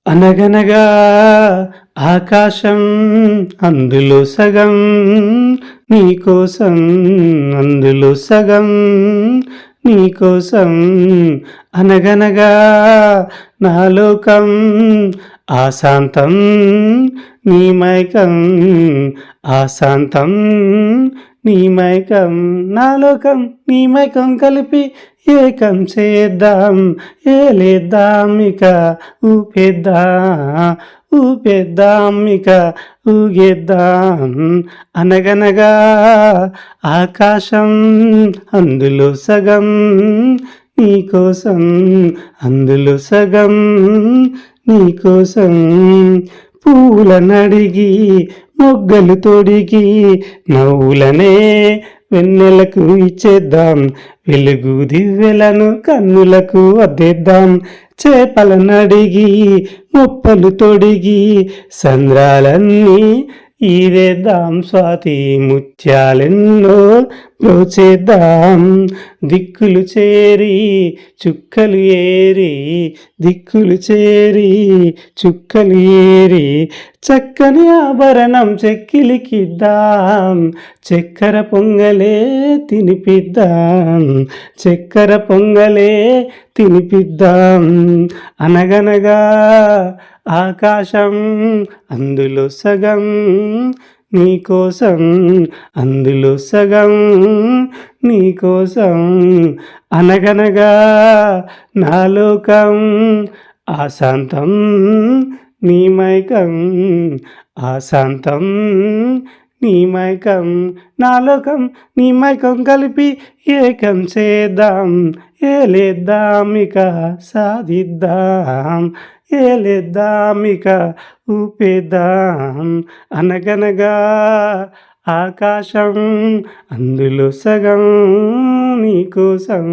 అనగనగా ఆకాశం అందులో సగం నీకోసం, అందులో సగం నీకోసం. అనగనగా నా లోకం ఆశాంతం నీ మైకం, ఆశాంతం నీ మైకం. నా లోకం నీ మైకం కలిపి ఏకం చేద్దాం, ఏలేద్దాం ఇక, ఊపేద్దాం ఇక, ఊగేద్దాం. అనగనగా ఆకాశం అందులో సగం నీకోసం, అందులో సగం నీకోసం. పూలనడిగి మొగ్గలు తొడిగి నవ్వులనే వెన్నెలకు ఇచ్చేద్దాం, వెలుగు దివ్వెలను కన్నులకు అద్దేద్దాం. చేపలనడిగి మొప్పలు తొడిగి సంద్రాలన్నీ ఈదేద్దాం, స్వాతి ముత్యాలెన్నో ప్రోచేద్దాం. దిక్కులు చేరి చుక్కలు ఏరి, దిక్కులు చేరి చుక్కలు ఏరి చక్కని ఆభరణం చెక్కిలికిద్దాం, చక్కెర పొంగలే తినిపిద్దాం, చక్కెర పొంగలే తినిపిద్దాం. అనగనగా ఆకాశం అందులో సగం నీకోసం, అందులో సగం నీకోసం. అనగనగా నా లోకం ఆశాంతం నీ మైకం, ఆశాంతం నీ మైకం. నా లోకం నీ మైకం కలిపి ఏకం చేద్దాం, ఏలేద్దాం ఇక, సాధిద్దాం, ఏలేద్దాం ఇక, ఊపేద్దాం. అనగనగా ఆకాశం అందులో సగం నీకోసం.